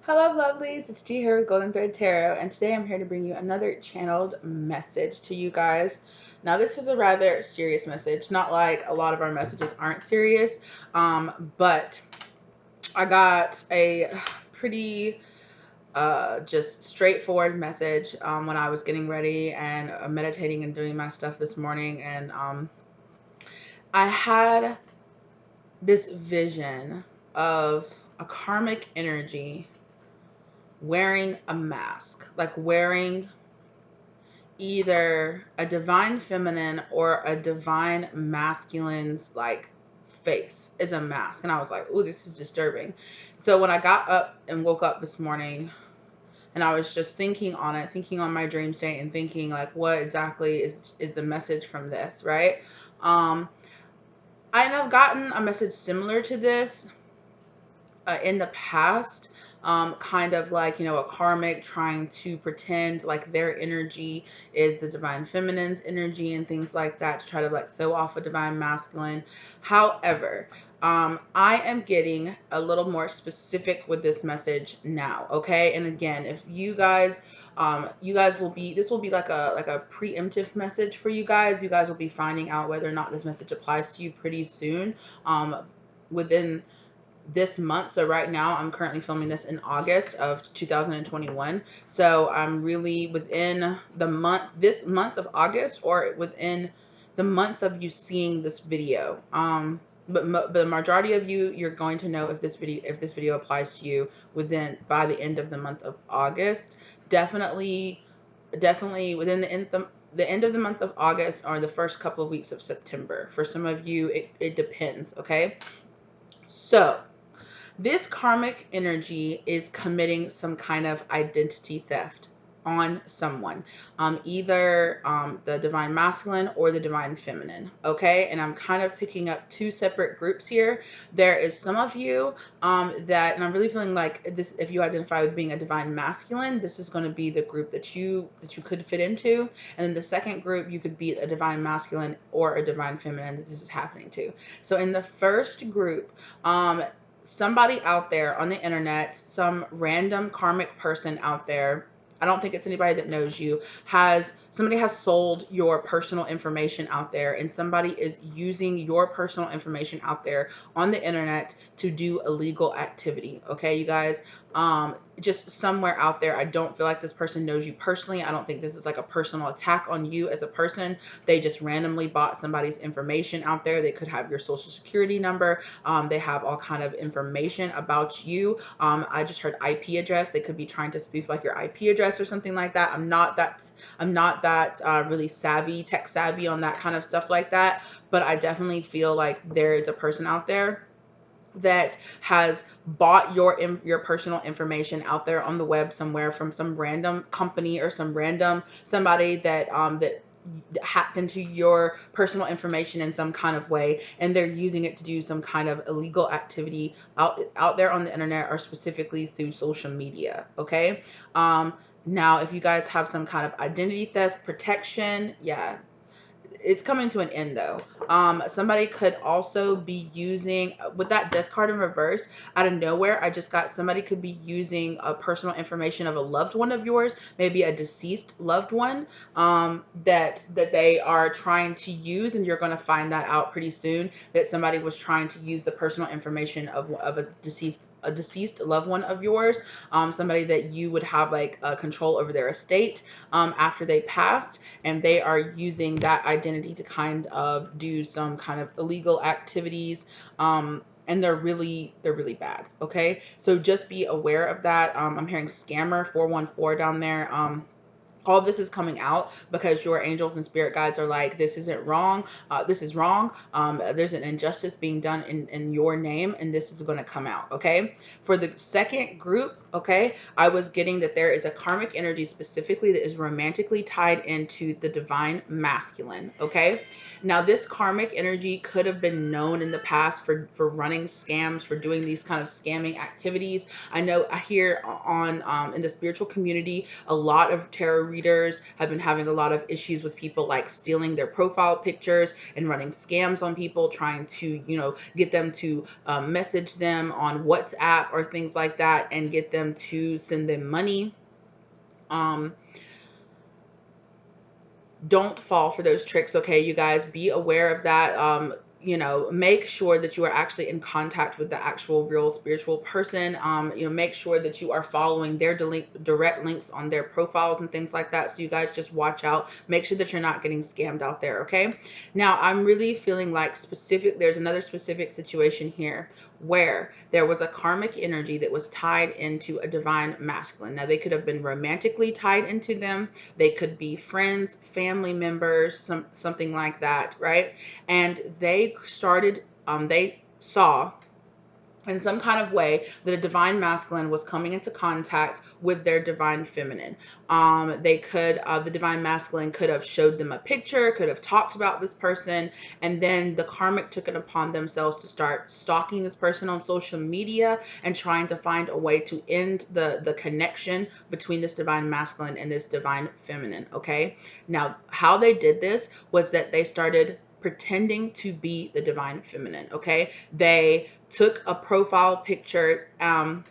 Hello, lovelies. It's G here with Golden Thread Tarot, and today I'm here to bring you another channeled message to you guys. Now, this is a rather serious message, not like a lot of our messages aren't serious, but I got a pretty just straightforward message when I was getting ready and meditating and doing my stuff this morning, and I had this vision of a karmic energy wearing a mask, like wearing either a divine feminine or a divine masculine's like face is a mask. And I was like, "Ooh, this is disturbing." So when I got up and woke up this morning and I was just thinking on it, thinking on my dream state and thinking like what exactly is the message from this, right? I have gotten a message similar to this in the past, kind of like, a karmic trying to pretend like their energy is the divine feminine's energy and things like that to try to like throw off a divine masculine. However, I am getting a little more specific with this message now. Okay. And again, if you guys will be, this will be like a preemptive message for you guys. You guys will be finding out whether or not this message applies to you pretty soon, within this month. So right now I'm currently filming this in August of 2021. So I'm really within this month of August, or within the month of you seeing this video. But the majority of you, you're going to know if this video applies to you by the end of the month of August. Definitely within the end of the month of August or the first couple of weeks of September. For some of you, it depends. Okay. So this karmic energy is committing some kind of identity theft on someone, either the divine masculine or the divine feminine. Okay, and I'm kind of picking up two separate groups here. There is some of you and I'm really feeling like this. If you identify with being a divine masculine, this is going to be the group that you could fit into, and then the second group, you could be a divine masculine or a divine feminine that this is happening to. So in the first group, somebody out there on the internet, some random karmic person out there, I don't think it's anybody that knows you, somebody has sold your personal information out there, and somebody is using your personal information out there on the internet to do illegal activity. Okay, you guys, just somewhere out there. I don't feel like this person knows you personally. I don't think this is like a personal attack on you as a person. They just randomly bought somebody's information out there. They could have your social security number. They have all kind of information about you. I just heard IP address. They could be trying to spoof like your IP address or something like that. I'm not that really tech savvy on that kind of stuff like that. But I definitely feel like there is a person out there that has bought your personal information out there on the web somewhere from some random company or some random somebody that hacked into your personal information in some kind of way, and they're using it to do some kind of illegal activity out there on the internet, or specifically through social media. Okay. Now if you guys have some kind of identity theft protection, yeah, it's coming to an end though. Somebody could also be using, with that death card in reverse, out of nowhere, I just got somebody could be using a personal information of a loved one of yours, maybe a deceased loved one, that they are trying to use, and you're going to find that out pretty soon, that somebody was trying to use the personal information of a deceased loved one of yours, somebody that you would have like control over their estate after they passed, and they are using that identity to kind of do some kind of illegal activities. And they're really bad. Okay, so just be aware of that. I'm hearing scammer 414 down there. All this is coming out because your angels and spirit guides are like, this isn't wrong. This is wrong. There's an injustice being done in your name, and this is going to come out. Okay. For the second group, okay, I was getting that there is a karmic energy specifically that is romantically tied into the divine masculine. Okay. Now this karmic energy could have been known in the past for running scams, for doing these kind of scamming activities. I know I hear on in the spiritual community, a lot of tarot readers have been having a lot of issues with people like stealing their profile pictures and running scams on people, trying to, you know, get them to message them on WhatsApp or things like that and get them to send them money. Don't fall for those tricks, okay, you guys? Be aware of that. You know, make sure that you are actually in contact with the actual real spiritual person. You know, make sure that you are following their direct links on their profiles and things like that. So you guys just watch out. Make sure that you're not getting scammed out there, okay? Now, I'm really feeling like there's another specific situation here where there was a karmic energy that was tied into a divine masculine. Now, they could have been romantically tied into them. They could be friends, family members, something like that, right? And they saw in some kind of way that a divine masculine was coming into contact with their divine feminine. The divine masculine could have showed them a picture, could have talked about this person, and then the karmic took it upon themselves to start stalking this person on social media and trying to find a way to end the connection between this divine masculine and this divine feminine, okay? Now, how they did this was that they started pretending to be the divine feminine, okay? They took a profile picture and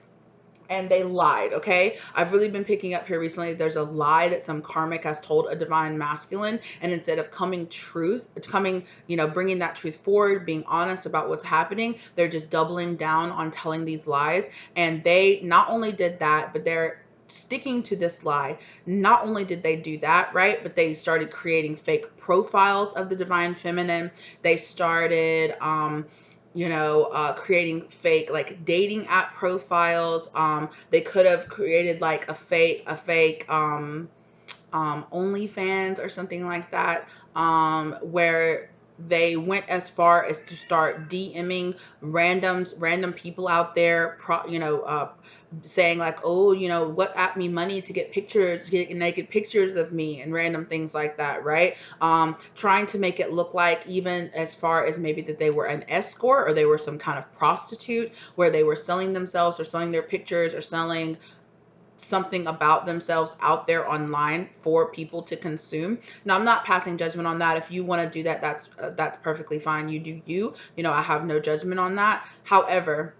they lied, okay? I've really been picking up here recently. There's a lie that some karmic has told a divine masculine, and instead of you know, bringing that truth forward, being honest about what's happening, they're just doubling down on telling these lies. And they not only did that, but they're sticking to this lie. Not only did they do that, right, but they started creating fake profiles of the divine feminine. They started you know, creating fake like dating app profiles. They could have created like a fake OnlyFans or something like that, where they went as far as to start DMing random people out there, saying like, oh, you know, what at me money to get pictures, get naked pictures of me and random things like that, right? Trying to make it look like even as far as maybe that they were an escort or they were some kind of prostitute where they were selling themselves or selling their pictures or selling something about themselves out there online for people to consume. Now, I'm not passing judgment on that. If you want to do that, that's perfectly fine. You do you. You know, I have no judgment on that. However,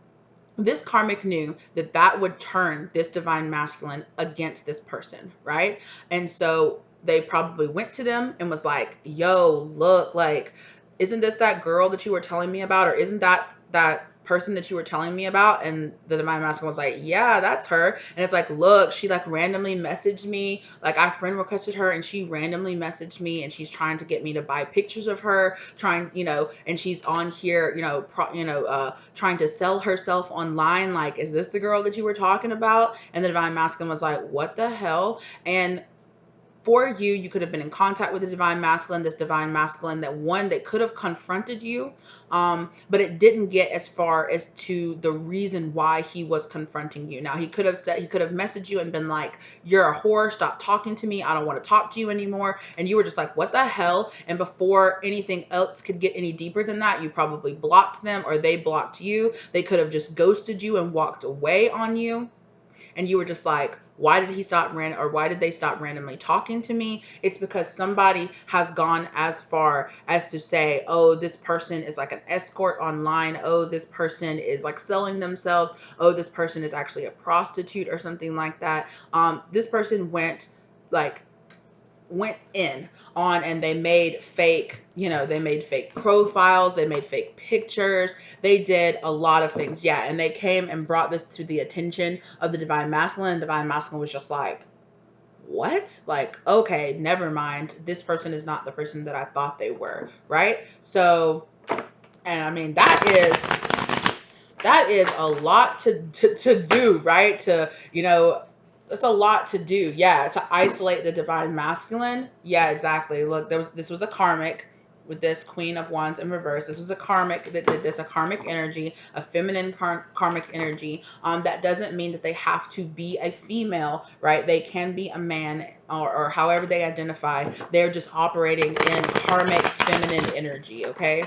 this karmic knew that that would turn this divine masculine against this person, right? And so they probably went to them and was like, yo, look, like, isn't this that girl that you were telling me about? Or isn't that person that you were telling me about? And the divine masculine was like, yeah, that's her. And it's like, look, she like randomly messaged me, like I friend requested her and she randomly messaged me and she's trying to get me to buy pictures of her, trying, you know, and she's on here, you know, trying to sell herself online. Like, is this the girl that you were talking about? And the divine masculine was like, what the hell? And for you, you could have been in contact with the divine masculine, this divine masculine that could have confronted you, but it didn't get as far as to the reason why he was confronting you. Now, he could have messaged you and been like, you're a whore, stop talking to me, I don't want to talk to you anymore. And you were just like, what the hell? And before anything else could get any deeper than that, you probably blocked them or they blocked you. They could have just ghosted you and walked away on you. And you were just like, why did they stop randomly talking to me? It's because somebody has gone as far as to say, oh, this person is like an escort online. Oh, this person is like selling themselves. Oh, this person is actually a prostitute or something like that. This person went in on, and they made fake, they made fake profiles, they made fake pictures, they did a lot of things. Yeah, and they came and brought this to the attention of the divine masculine, and divine masculine was just like, what? Like, okay, never mind, this person is not the person that I thought they were, right? So, and I mean, that is a lot to do, right? It's a lot to do. Yeah, to isolate the divine masculine. Yeah, exactly. Look, this was a karmic with this Queen of Wands in reverse. This was a karmic that did this, a karmic energy, a feminine karmic energy. That doesn't mean that they have to be a female, right? They can be a man or however they identify. They're just operating in karmic feminine energy, okay?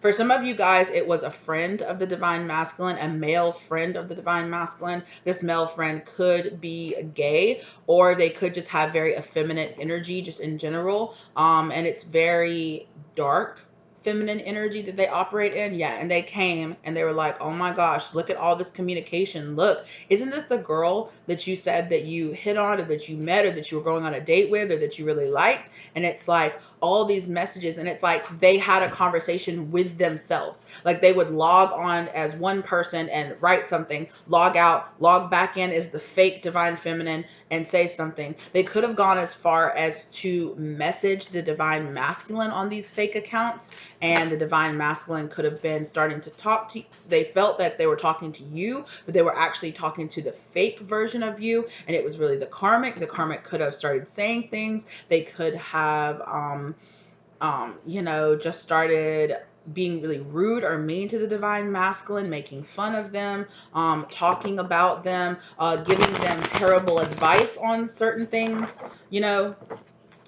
For some of you guys, it was a friend of the divine masculine, a male friend of the divine masculine. This male friend could be gay, or they could just have very effeminate energy just in general. And it's very dark feminine energy that they operate in. Yeah, and they came and they were like, oh my gosh, look at all this communication. Look, isn't this the girl that you said that you hit on, or that you met, or that you were going on a date with, or that you really liked? And it's like all these messages, and it's like they had a conversation with themselves. Like they would log on as one person and write something, log out, log back in as the fake divine feminine and say something. They could have gone as far as to message the divine masculine on these fake accounts, and the divine masculine could have been starting to talk to you. They felt that they were talking to you, but they were actually talking to the fake version of you, and it was really the karmic. The karmic could have started saying things. They could have just started being really rude or mean to the divine masculine, making fun of them, talking about them, giving them terrible advice on certain things.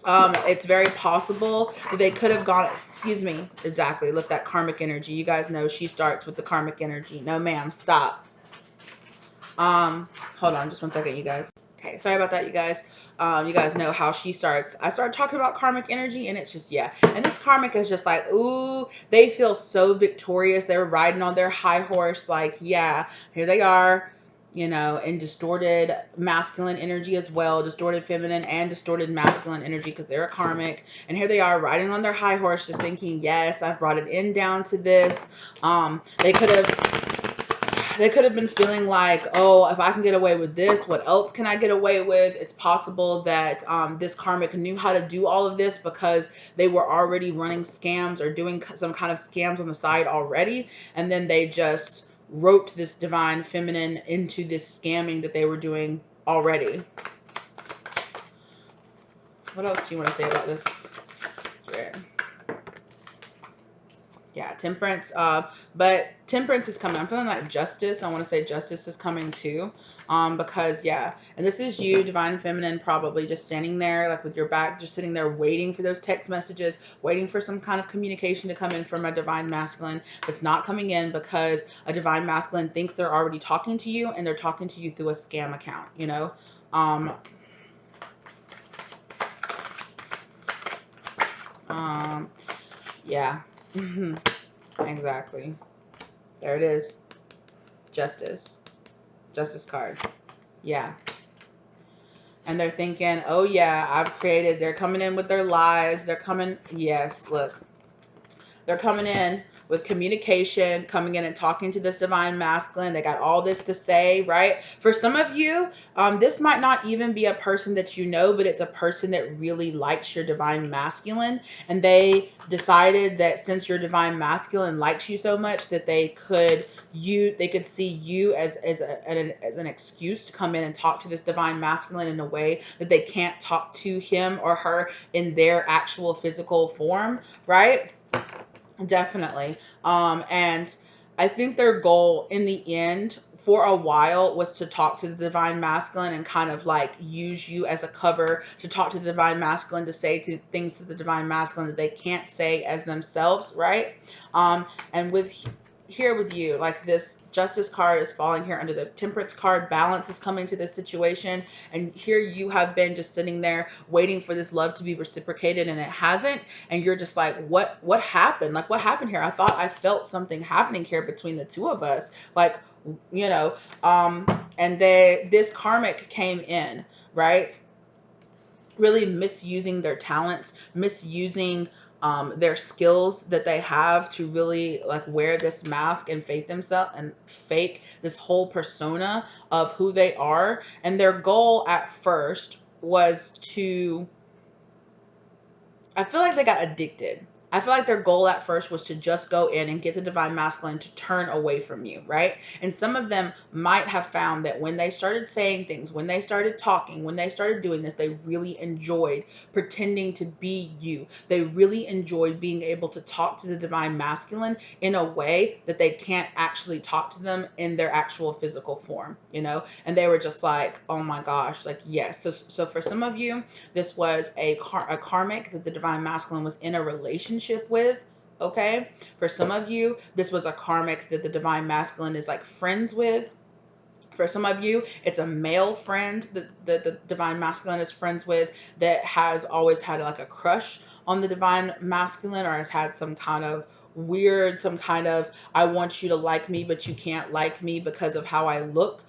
It's very possible that they could have gone, excuse me, exactly. Look, that karmic energy. You guys know she starts with the karmic energy. No, ma'am, stop. Hold on just one second, you guys. Okay, sorry about that, you guys. You guys know how she starts. I started talking about karmic energy, and it's just, yeah. And this karmic is just like, ooh, they feel so victorious. They're riding on their high horse, like, yeah, here they are, in distorted masculine energy as well, distorted feminine and distorted masculine energy, because they're a karmic. And here they are riding on their high horse, just thinking, yes, I've brought it in down to this. They could have been feeling like, oh, if I can get away with this, what else can I get away with? It's possible that this karmic knew how to do all of this because they were already running scams or doing some kind of scams on the side already. And then they just roped this divine feminine into this scamming that they were doing already. What else do you want to say about this? It's weird. Yeah, temperance. But temperance is coming. I'm feeling like justice. I want to say justice is coming too. Because yeah, and this is you, divine feminine, probably just standing there, like with your back, just sitting there waiting for those text messages, waiting for some kind of communication to come in from a divine masculine that's not coming in, because a divine masculine thinks they're already talking to you, and they're talking to you through a scam account, Yeah. Exactly. There it is. Justice. Justice card. Yeah. And they're thinking, oh yeah, they're coming in with their lies. They're coming, yes, look. They're coming in with communication, coming in and talking to this divine masculine. They got all this to say, right? For some of you, this might not even be a person that you know, but it's a person that really likes your divine masculine. And they decided that since your divine masculine likes you so much, that they could see you as an excuse to come in and talk to this divine masculine in a way that they can't talk to him or her in their actual physical form, right? Definitely. And I think their goal in the end for a while was to talk to the divine masculine and kind of like use you as a cover to talk to the divine masculine, to say things to the divine masculine that they can't say as themselves, right? And with you, like this justice card is falling here under the temperance card. Balance is coming to this situation, and here you have been just sitting there waiting for this love to be reciprocated, and it hasn't. And you're just like, what happened? Like, what happened here? I thought I felt something happening here between the two of us, like, and this karmic came in, right, really misusing their talents, misusing their skills that they have to really like wear this mask and fake themselves and fake this whole persona of who they are. And their goal at first was to, I feel like they got addicted. I feel like their goal at first was to just go in and get the divine masculine to turn away from you, right? And some of them might have found that when they started saying things, when they started talking, when they started doing this, they really enjoyed pretending to be you. They really enjoyed being able to talk to the divine masculine in a way that they can't actually talk to them in their actual physical form, And they were just like, oh my gosh, like, yes. So for some of you, this was a karmic that the divine masculine was in a relationship with. okay? For some of you, this was a karmic that the divine masculine is like friends with. For some of you, it's a male friend that the divine masculine is friends with that has always had like a crush on the divine masculine, or has had some kind of weird, some kind of I want you to like me, but you can't like me because of how I look,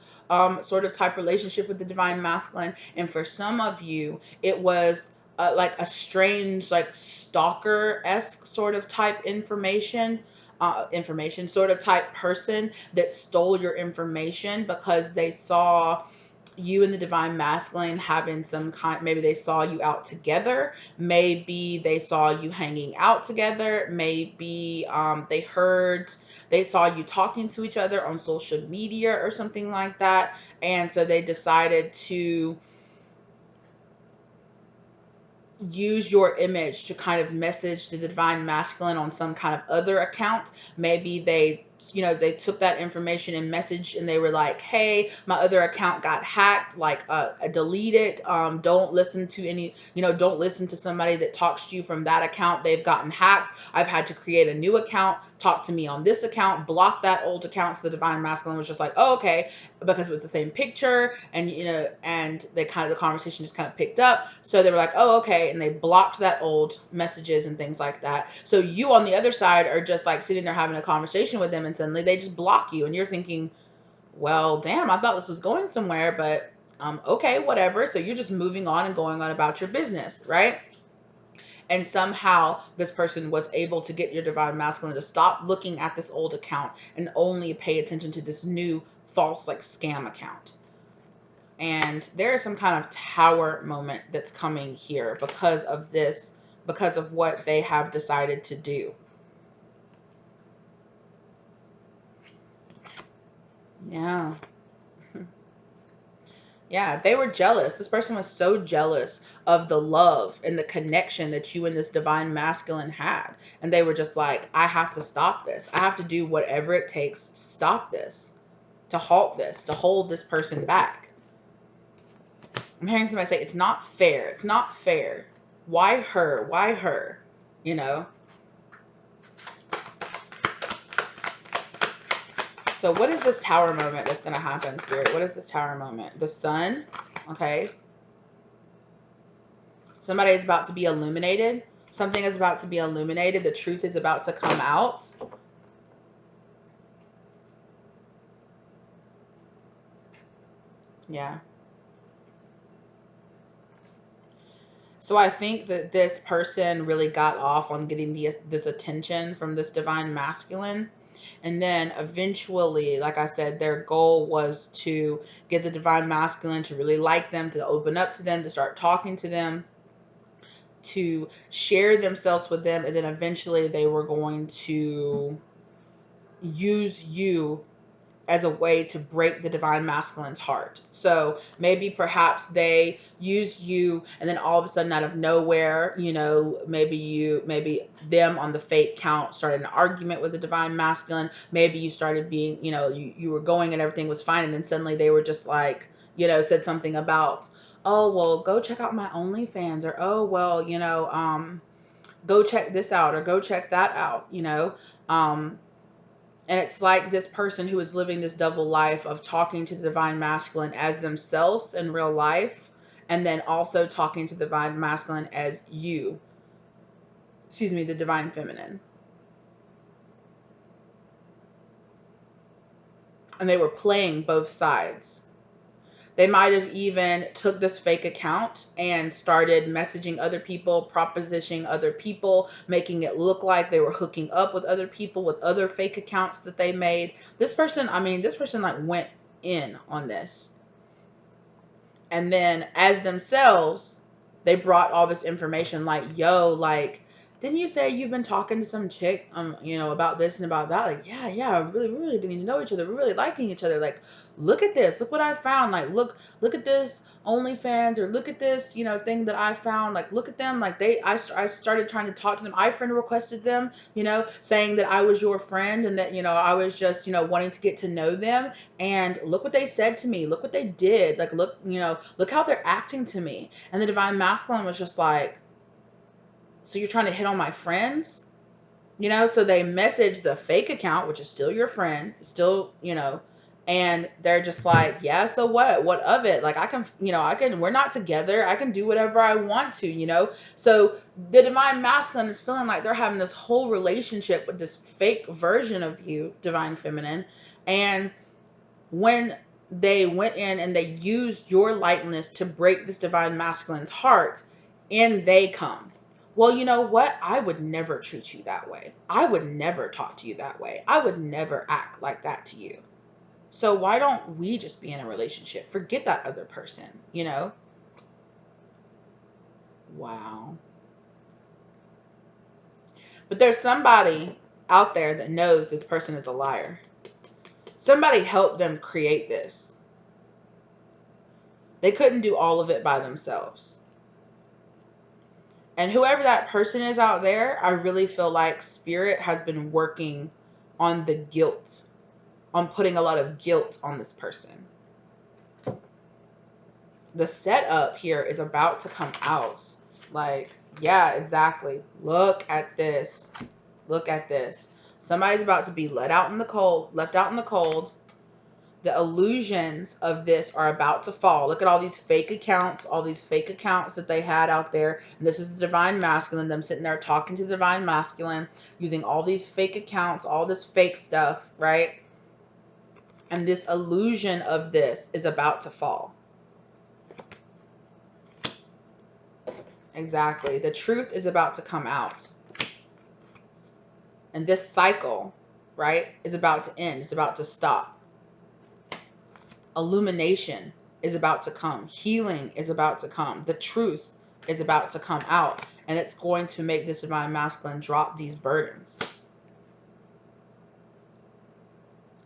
sort of type relationship with the divine masculine. And for some of you, it was like a strange, like stalker-esque sort of type information sort of type person that stole your information because they saw you and the divine masculine having some kind, maybe they saw you out together, maybe they saw you hanging out together, maybe they saw you talking to each other on social media or something like that, and so they decided to use your image to kind of message to the divine masculine on some kind of other account. Maybe they took that information and messaged, and they were like, hey, my other account got hacked, like delete it, don't listen to any, don't listen to somebody that talks to you from that account, they've gotten hacked, I've had to create a new account, talk to me on this account, block that old account. So the divine masculine was just like, oh, okay, because it was the same picture, and and the conversation just kind of picked up, so they were like, oh, okay, and they blocked that old messages and things like that. So you on the other side are just like sitting there having a conversation with them, and suddenly they just block you, and you're thinking, well, damn, I thought this was going somewhere, but okay, whatever. So you're just moving on and going on about your business, right? And somehow this person was able to get your divine masculine to stop looking at this old account and only pay attention to this new false, like, scam account. And there is some kind of tower moment that's coming here because of this, because of what they have decided to do. Yeah. Yeah, they were jealous. This person was so jealous of the love and the connection that you and this divine masculine had. And they were just like, I have to stop this. I have to do whatever it takes to stop this, to halt this, to hold this person back. I'm hearing somebody say, it's not fair. It's not fair. Why her? Why her? You know? So what is this tower moment that's going to happen, Spirit? What is this tower moment? The sun, okay? Somebody is about to be illuminated. Something is about to be illuminated. The truth is about to come out. Yeah. So I think that this person really got off on getting this attention from this divine masculine. And then eventually, like I said, their goal was to get the divine masculine to really like them, to open up to them, to start talking to them, to share themselves with them. And then eventually they were going to use you as a way to break the divine masculine's heart. So maybe perhaps they used you, and then all of a sudden out of nowhere, maybe them on the fake count started an argument with the divine masculine. Maybe you started being, you were going and everything was fine, and then suddenly they were just like, said something about, oh, well, go check out my OnlyFans, or, oh, well, go check this out, or go check that out, and it's like this person who is living this double life of talking to the divine masculine as themselves in real life, and then also talking to the divine masculine as the divine feminine. And they were playing both sides. They might have even took this fake account and started messaging other people, propositioning other people, making it look like they were hooking up with other people with other fake accounts that they made. This person like went in on this. And then as themselves, they brought all this information like, yo, like, didn't you say you've been talking to some chick, about this and about that? Like, yeah, really, we really getting to know each other. We're really liking each other. Like, look at this. Look what I found. Like, look at this OnlyFans, or look at this, thing that I found. Like, look at them. Like, I started trying to talk to them. I friend requested them, saying that I was your friend, and that, I was just, wanting to get to know them. And look what they said to me. Look what they did. Like, look how they're acting to me. And the divine masculine was just like, so you're trying to hit on my friends? You know, so they message the fake account, which is still your friend, still, you know, and they're just like, yeah, so what? What of it? Like, I can, you know, we're not together. I can do whatever I want to, you know? So the divine masculine is feeling like they're having this whole relationship with this fake version of you, divine feminine. And when they went in and they used your lightness to break this divine masculine's heart, in they come. Well, you know what? I would never treat you that way. I would never talk to you that way. I would never act like that to you. So why don't we just be in a relationship? Forget that other person, you know? Wow. But there's somebody out there that knows this person is a liar. Somebody helped them create this. They couldn't do all of it by themselves. And whoever that person is out there, I really feel like spirit has been working on the guilt, on putting a lot of guilt on this person. The setup here is about to come out. Like, yeah, exactly. Look at this. Look at this. Somebody's about to be let out in the cold, left out in the cold. The illusions of this are about to fall. Look at all these fake accounts, that they had out there. And this is the divine masculine, them sitting there talking to the divine masculine, using all these fake accounts, all this fake stuff, right? And this illusion of this is about to fall. Exactly. The truth is about to come out. And this cycle, right, is about to end. It's about to stop. Illumination is about to come. Healing is about to come. The truth is about to come out. And it's going to make this divine masculine drop these burdens.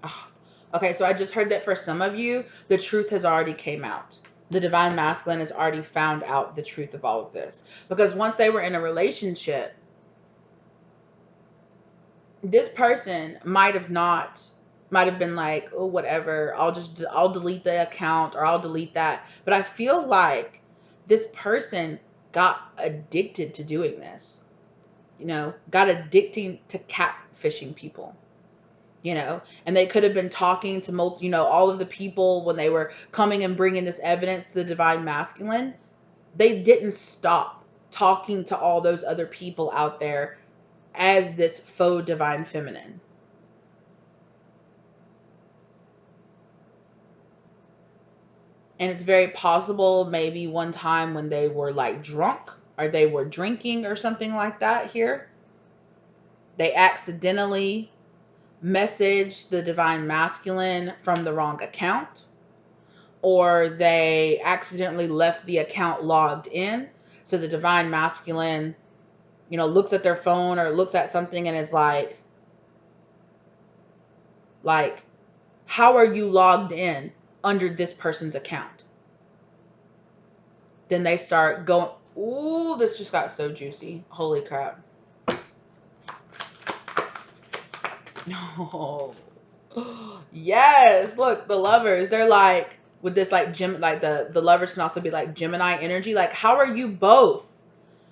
Oh. Okay, so I just heard that for some of you, the truth has already came out. The divine masculine has already found out the truth of all of this. Because once they were in a relationship, this person might have been like, oh, whatever, I'll delete the account, or I'll delete that. But I feel like this person got addicted to doing this, you know, got addicted to catfishing people, you know, and they could have been talking to all of the people when they were coming and bringing this evidence to the divine masculine. They didn't stop talking to all those other people out there as this faux divine feminine. And it's very possible maybe one time when they were like drunk, or they were drinking or something like that here, they accidentally messaged the divine masculine from the wrong account, or they accidentally left the account logged in. So the divine masculine, looks at their phone or looks at something and is like, how are you logged in under this person's account? Then they start going, ooh, this just got so juicy. Holy crap. No. Yes. Look, the lovers, they're like, with this like the lovers can also be like Gemini energy. Like, how are you both?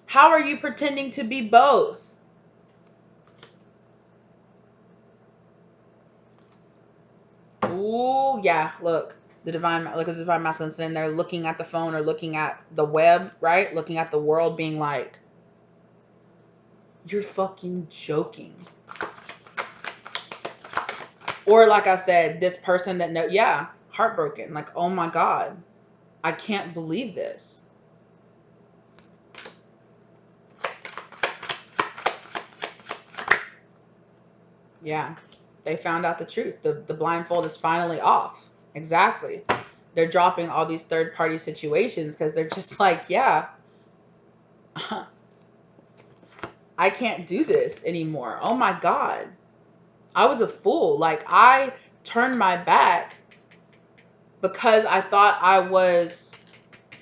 How are you pretending to be both? Ooh, yeah. Look at the divine masculine sitting there looking at the phone or looking at the web, right? Looking at the world, being like, you're fucking joking. Or like I said, this person that yeah, heartbroken. Like, oh my God, I can't believe this. Yeah, they found out the truth. The blindfold is finally off. Exactly. They're dropping all these third party situations because they're just like, yeah, I can't do this anymore. Oh my God. I was a fool. Like, I turned my back because I thought I was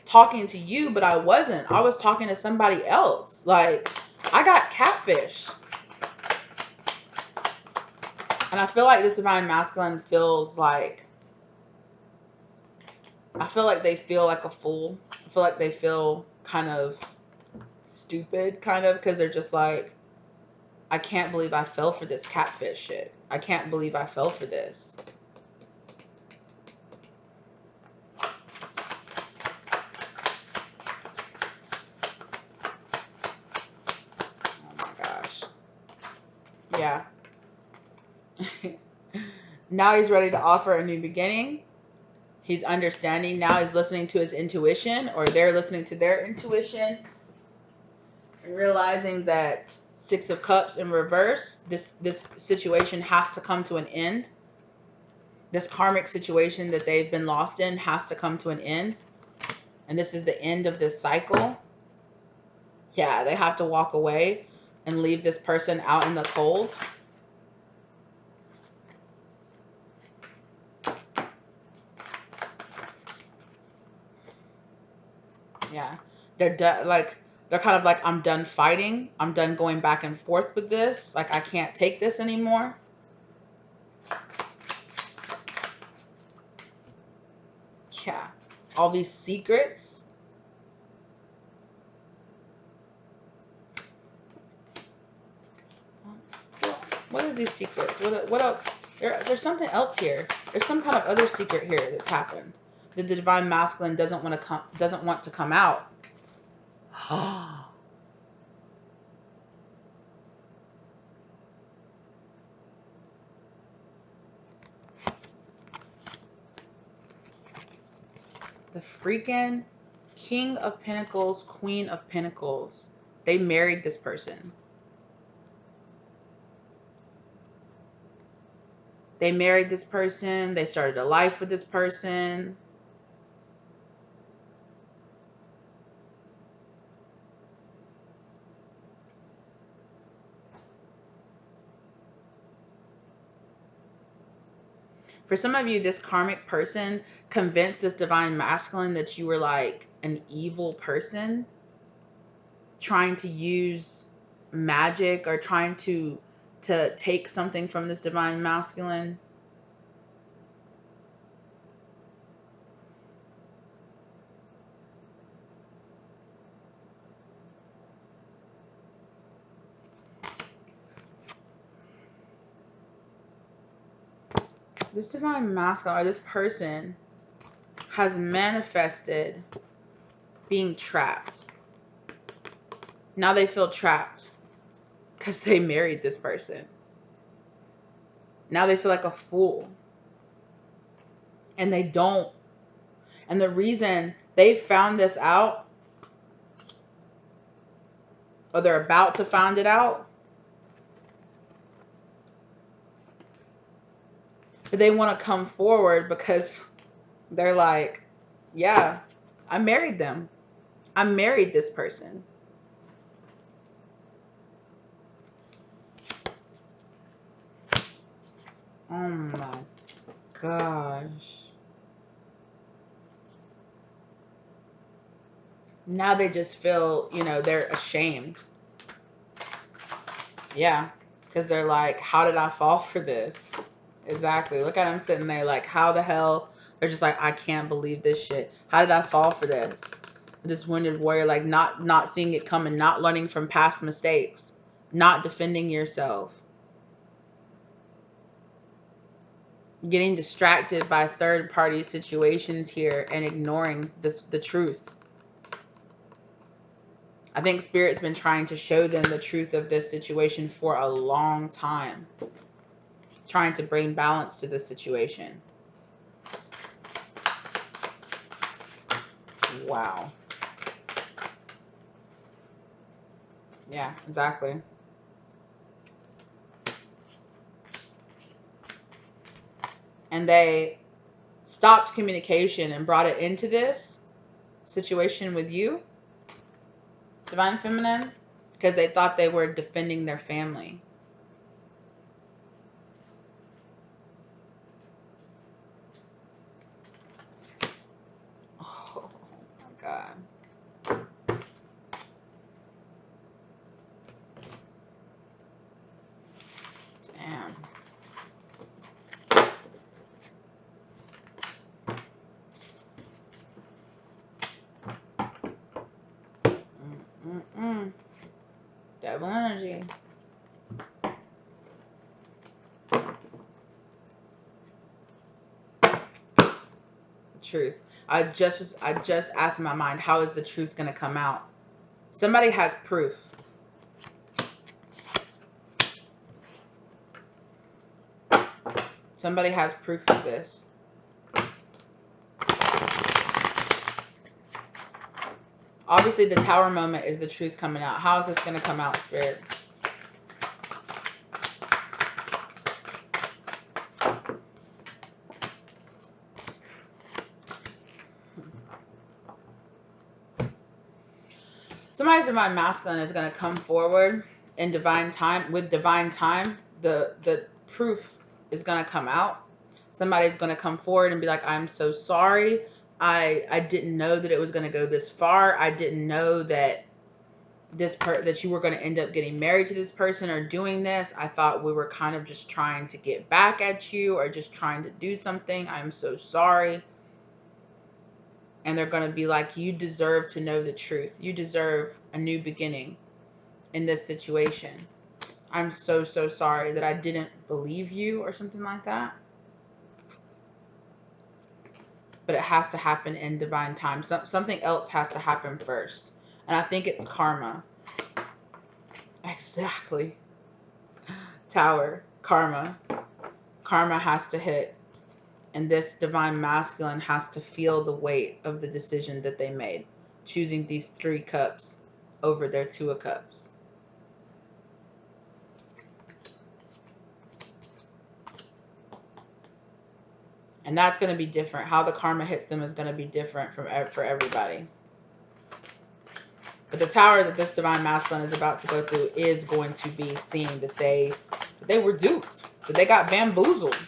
talking to you, but I wasn't. I was talking to somebody else. Like, I got catfished. And I feel like this divine masculine feels like, I feel like they feel like a fool. I feel like they feel kind of stupid, kind of, because they're just like, I can't believe I fell for this catfish shit. I can't believe I fell for this. Oh my gosh. Yeah. Now he's ready to offer a new beginning. He's understanding. Now he's listening to his intuition, or they're listening to their intuition, and realizing that Six of Cups in reverse, this situation has to come to an end. This karmic situation that they've been lost in has to come to an end. And this is the end of this cycle. Yeah, they have to walk away and leave this person out in the cold. Yeah. They're done, like, they're kind of like, I'm done fighting. I'm done going back and forth with this. Like, I can't take this anymore. Yeah. All these secrets. What are these secrets? What else? There's something else here. There's some kind of other secret here that's happened. The divine masculine doesn't want to come out. The freaking King of Pentacles, Queen of Pentacles. They married this person. They married this person. They started a life with this person. For some of you, this karmic person convinced this divine masculine that you were like an evil person, trying to use magic or trying to take something from this divine masculine. This divine masculine, or this person, has manifested being trapped. Now they feel trapped because they married this person. Now they feel like a fool. And they don't. And the reason they found this out, or they're about to find it out, but they want to come forward because they're like, yeah, I married them. I married this person. Oh my gosh. Now they just feel, they're ashamed. Yeah. Because they're like, how did I fall for this? Exactly. Look at them sitting there like, how the hell? They're just like, I can't believe this shit. How did I fall for this? This wounded warrior, like not seeing it coming, not learning from past mistakes, not defending yourself. Getting distracted by third-party situations here and ignoring the truth. I think Spirit's been trying to show them the truth of this situation for a long time. Trying to bring balance to this situation. Wow. Yeah, exactly. And they stopped communication and brought it into this situation with you, Divine Feminine, because they thought they were defending their family. Oh my God. Damn. Devil energy. Truth. I just asked in my mind, how is the truth going to come out? Somebody has proof. Somebody has proof of this. Obviously, the Tower moment is the truth coming out. How is this going to come out, Spirit? Somebody's divine masculine is going to come forward in divine time. With divine time, the proof is going to come out. Somebody's going to come forward and be like, I'm so sorry. I didn't know that it was going to go this far. I didn't know that that you were going to end up getting married to this person or doing this. I thought we were kind of just trying to get back at you or just trying to do something. I'm so sorry. And they're going to be like, you deserve to know the truth. You deserve a new beginning in this situation. I'm so, so sorry that I didn't believe you or something like that. But it has to happen in divine time. Something else has to happen first. And I think it's karma. Exactly. Tower. Karma. Karma has to hit. And this divine masculine has to feel the weight of the decision that they made. Choosing these 3 cups over their 2 of cups. And that's going to be different. How the karma hits them is going to be different for everybody. But the tower that this divine masculine is about to go through is going to be seeing that they were duped. That they got bamboozled.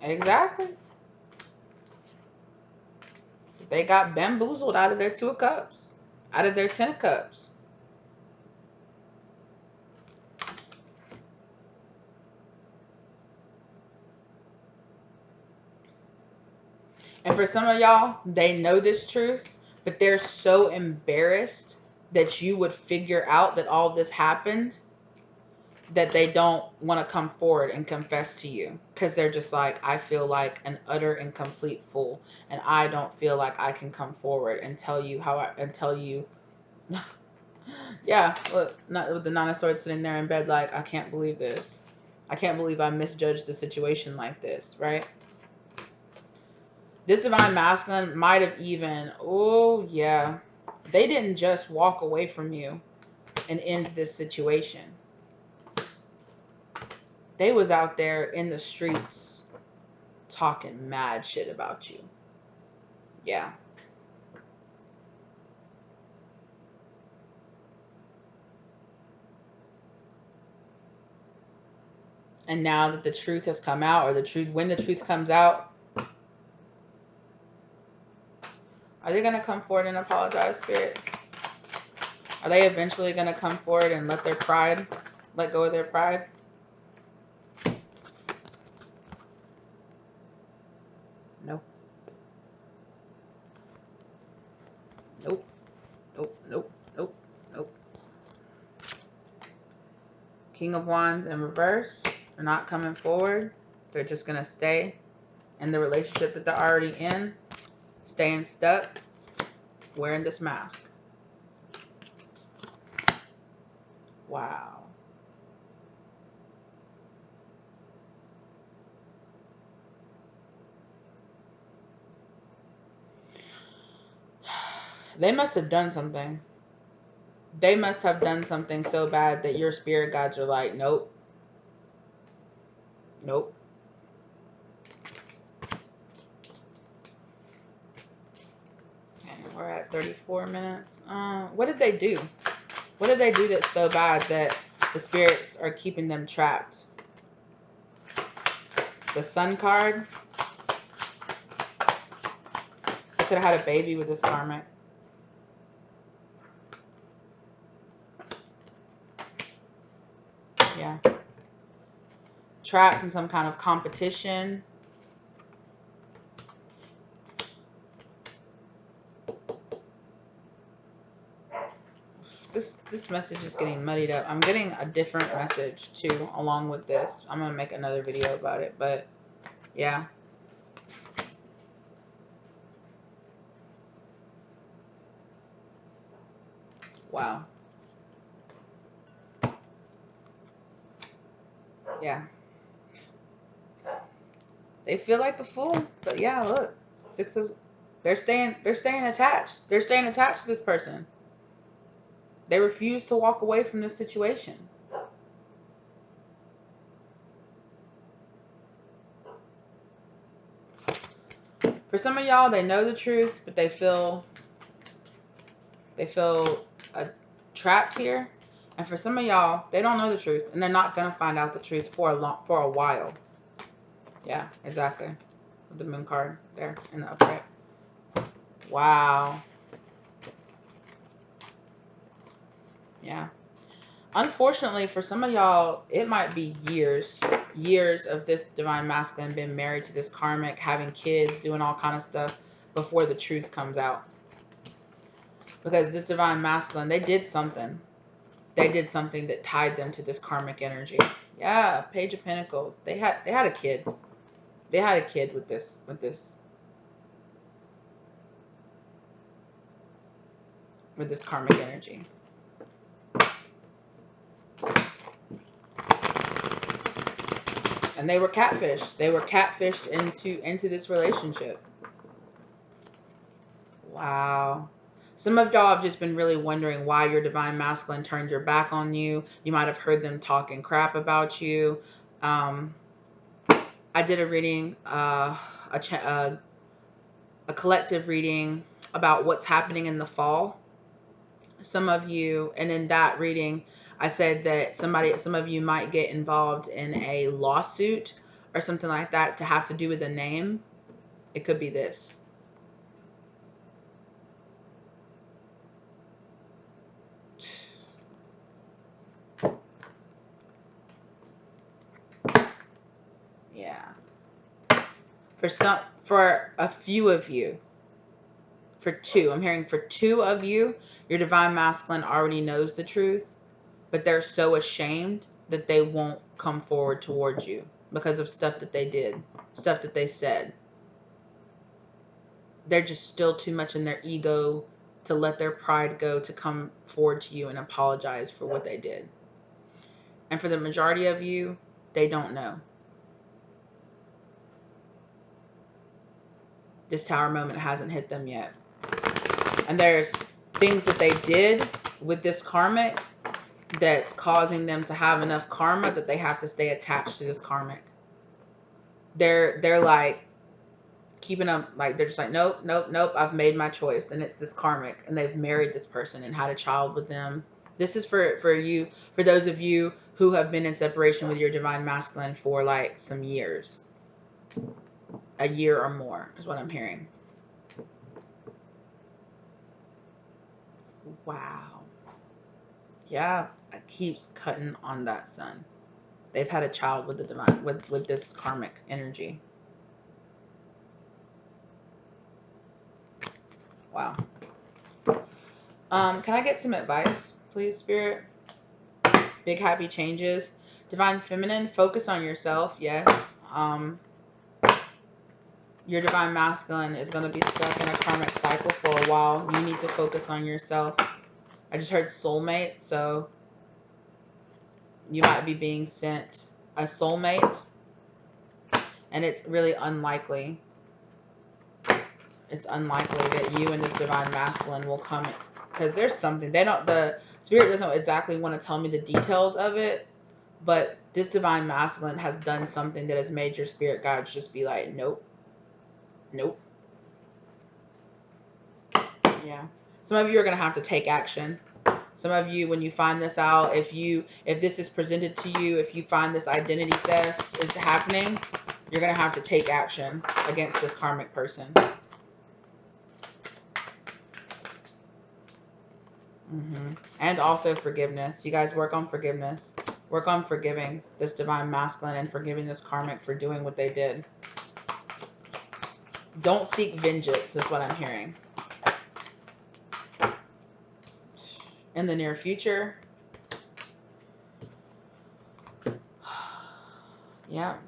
Exactly. They got bamboozled out of their 2 of cups. Out of their 10 of cups. And for some of y'all, they know this truth, but they're so embarrassed that you would figure out that all this happened that they don't want to come forward and confess to you. Because they're just like, I feel like an utter and complete fool. And I don't feel like I can come forward and tell you yeah, look, not with the Nine of Swords sitting there in bed like, I can't believe this. I can't believe I misjudged the situation like this, right? This divine masculine might have even, oh yeah, they didn't just walk away from you and end this situation. They was out there in the streets talking mad shit about you. Yeah. And now that the truth has come out, or when the truth comes out, are they going to come forward and apologize, Spirit? Are they eventually going to come forward and let go of their pride? No. Nope. Nope. Nope. Nope. Nope. King of Wands in reverse. They're not coming forward. They're just going to stay in the relationship that they're already in. Staying stuck. Wearing this mask. Wow. They must have done something. They must have done something so bad that your spirit guides are like, nope. Nope. Okay, we're at 34 minutes. What did they do? What did they do that's so bad that the spirits are keeping them trapped? The Sun card. They could have had a baby with this karmic. Yeah. Trapped in some kind of competition. This message is getting muddied up. I'm getting a different message too along with this. I'm going to make another video about it, but Yeah. Wow. Yeah. They feel like the fool, but yeah, look, they're staying attached. They're staying attached to this person. They refuse to walk away from this situation. For some of y'all, they know the truth, but they feel trapped here. And for some of y'all, they don't know the truth, and they're not gonna find out the truth for a while. Yeah, exactly. With the moon card there in the upright. Wow. Yeah. Unfortunately, for some of y'all, it might be years of this divine masculine being married to this karmic, having kids, doing all kind of stuff before the truth comes out. Because this divine masculine, they did something. They did something that tied them to this karmic energy. Yeah, Page of Pentacles. They had a kid. They had a kid with this karmic energy. And they were catfished. They were catfished into this relationship. Wow. Some of y'all have just been really wondering why your divine masculine turned your back on you. You might have heard them talking crap about you. I did a reading, a collective reading about what's happening in the fall. Some of you, and in that reading, I said that some of you might get involved in a lawsuit or something like that to have to do with a name. It could be this. Yeah. For a few of you, I'm hearing for two of you, your divine masculine already knows the truth, but they're so ashamed that they won't come forward towards you because of stuff that they did, stuff that they said. They're just still too much in their ego to let their pride go to come forward to you and apologize for what they did. And for the majority of you, they don't know. This tower moment hasn't hit them yet. And there's things that they did with this karmic that's causing them to have enough karma that they have to stay attached to this karmic. They're like keeping them, like they're just like, nope, nope, nope, I've made my choice, and it's this karmic, and they've married this person and had a child with them. This is for you, for those of you who have been in separation with your divine masculine for like some years. A year or more is what I'm hearing. Wow. Yeah, it keeps cutting on that sun. They've had a child with the divine, with this karmic energy. Wow. Can I get some advice, please, Spirit? Big happy changes. Divine feminine, focus on yourself. Yes. Your divine masculine is going to be stuck in a karmic cycle for a while. You need to focus on yourself. I just heard soulmate, so you might be being sent a soulmate, and it's really unlikely. It's unlikely that you and this divine masculine will come, because there's something the spirit doesn't exactly want to tell me the details of it, but this divine masculine has done something that has made your spirit guides just be like, nope, nope. Yeah. Some of you are going to have to take action. Some of you, when you find this out, if this is presented to you, if you find this identity theft is happening, you're going to have to take action against this karmic person. And also forgiveness. You guys work on forgiveness. Work on forgiving this divine masculine and forgiving this karmic for doing what they did. Don't seek vengeance is what I'm hearing. In the near future. Yeah.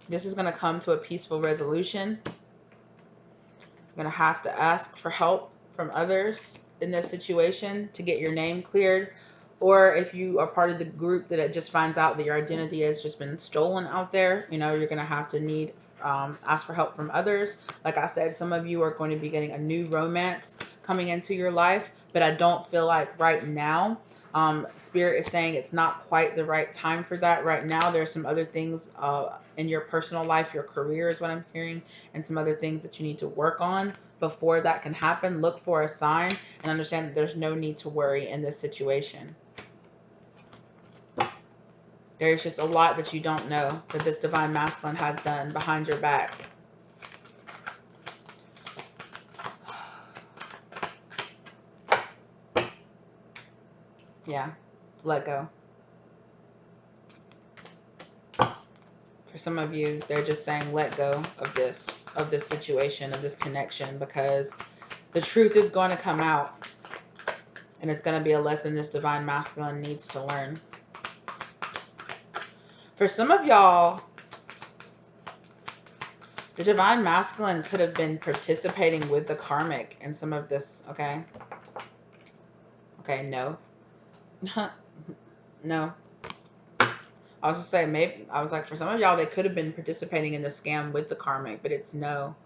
This is going to come to a peaceful resolution. You're going to have to ask for help from others in this situation to get your name cleared. Or if you are part of the group that it just finds out that your identity has just been stolen out there, you know, you're going to have to need ask for help from others. Like I said, some of you are going to be getting a new romance coming into your life, but I don't feel like right now. Spirit is saying it's not quite the right time for that right now. There's some other things in your personal life, your career is what I'm hearing, and some other things that you need to work on before that can happen. Look for a sign and understand that there's no need to worry in this situation. There's just a lot that you don't know that this divine masculine has done behind your back. Yeah, let go. For some of you, they're just saying let go of this situation, of this connection, because the truth is going to come out, and it's going to be a lesson this divine masculine needs to learn. For some of y'all, the divine masculine could have been participating with the karmic in some of this, okay? Okay, no. No. I was just saying, maybe, I was like, for some of y'all, they could have been participating in the scam with the karmic, but it's no.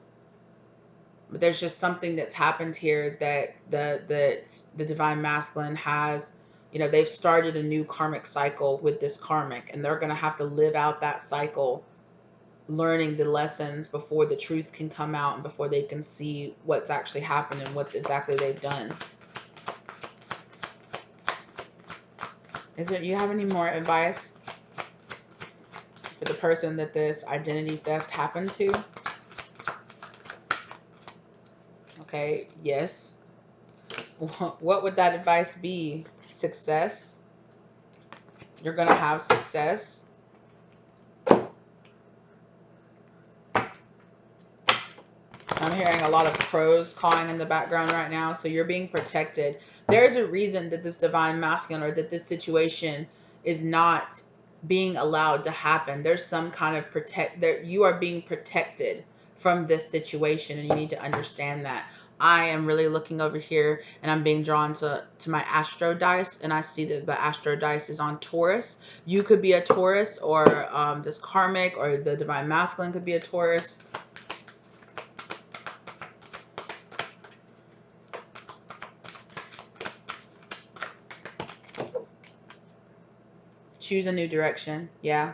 But there's just something that's happened here that the divine masculine has, you know, they've started a new karmic cycle with this karmic, and they're going to have to live out that cycle, learning the lessons before the truth can come out and before they can see what's actually happened and what exactly they've done. You have any more advice for the person that this identity theft happened to? Okay, yes. What would that advice be? Success. You're going to have success. I'm hearing a lot of crows cawing in the background right now. So you're being protected. There's a reason that this divine masculine, or that this situation is not being allowed to happen. There's some kind of you are being protected from this situation, and you need to understand that. I am really looking over here, and I'm being drawn to my astro dice, and I see that the astro dice is on Taurus. You could be a Taurus, or this karmic or the divine masculine could be a Taurus. Choose a new direction. Yeah.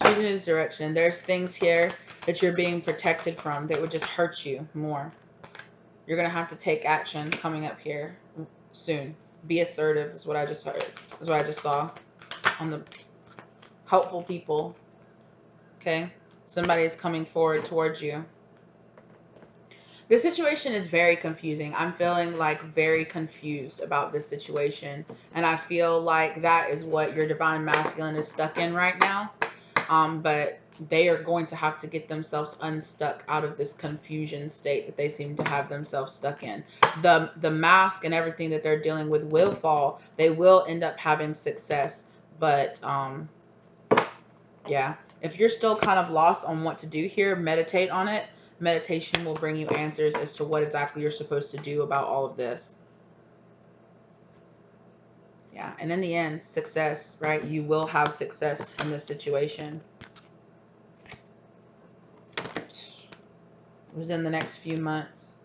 Choose a new direction. There's things here that you're being protected from that would just hurt you more. You're going to have to take action coming up here soon. Be assertive is what I just heard. Is what I just saw on the helpful people. Okay? Somebody is coming forward towards you. This situation is very confusing. I'm feeling like very confused about this situation. And I feel like that is what your divine masculine is stuck in right now. But they are going to have to get themselves unstuck out of this confusion state that they seem to have themselves stuck in. The mask and everything that they're dealing with will fall. They will end up having success. But yeah, if you're still kind of lost on what to do here, meditate on it. Meditation will bring you answers as to what exactly you're supposed to do about all of this. Yeah, and in the end, success, right? You will have success in this situation within the next few months.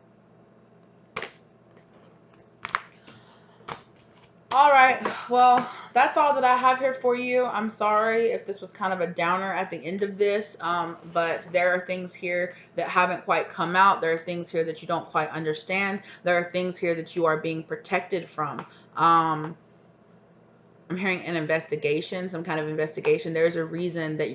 All right, well, that's all that I have here for you. I'm sorry if this was kind of a downer at the end of this, but there are things here that haven't quite come out. There are things here that you don't quite understand. There are things here that you are being protected from. I'm hearing an investigation, some kind of investigation. There's a reason that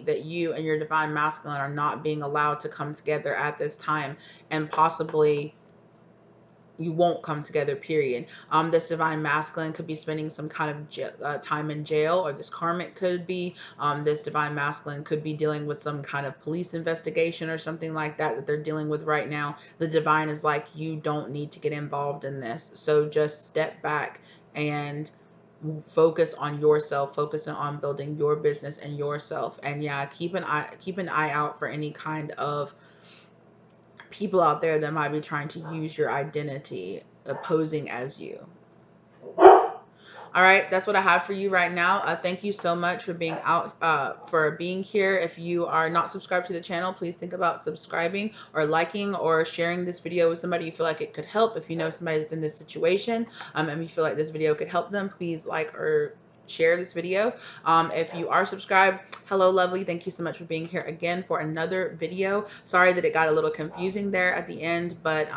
that you and your divine masculine are not being allowed to come together at this time, and possibly you won't come together, period. This divine masculine could be spending some kind of time in jail, or this karmic could be. This divine masculine could be dealing with some kind of police investigation or something like that they're dealing with right now. The divine is like, you don't need to get involved in this. So just step back and focus on yourself, focusing on building your business and yourself. And yeah, keep an eye out for any kind of people out there that might be trying to use your identity, posing as you. All right, that's what I have for you right now. Thank you so much for being for being here. If you are not subscribed to the channel, please think about subscribing or liking or sharing this video with somebody you feel like it could help. If you know somebody that's in this situation, and you feel like this video could help them, please like or share this video. If you are subscribed, hello lovely, thank you so much for being here again for another video. Sorry that it got a little confusing there at the end, but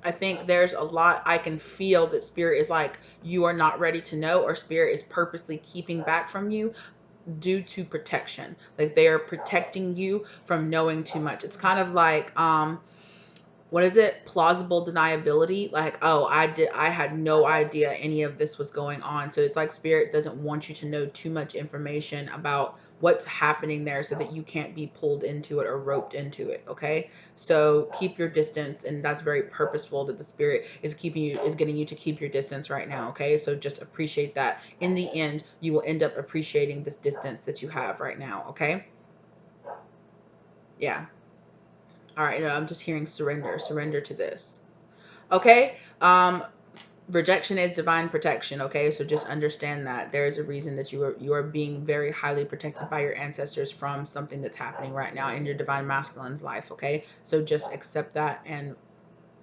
I think there's a lot I can feel that spirit is like, you are not ready to know, or spirit is purposely keeping back from you due to protection. Like they are protecting you from knowing too much. It's kind of like, what is it? Plausible deniability. Like, oh, I had no idea any of this was going on. So it's like spirit doesn't want you to know too much information about what's happening there so that you can't be pulled into it or roped into it. Okay. So keep your distance. And that's very purposeful that the spirit is getting you to keep your distance right now. Okay. So just appreciate that. In the end, you will end up appreciating this distance that you have right now. Okay. Yeah. All right. No, I'm just hearing surrender to this. Okay. Rejection is divine protection. Okay, so just understand that there is a reason that you are being very highly protected by your ancestors from something that's happening right now in your divine masculine's life. Okay, so just accept that and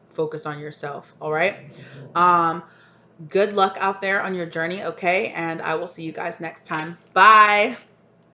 focus on yourself. All right. Good luck out there on your journey. Okay, and I will see you guys next time. Bye.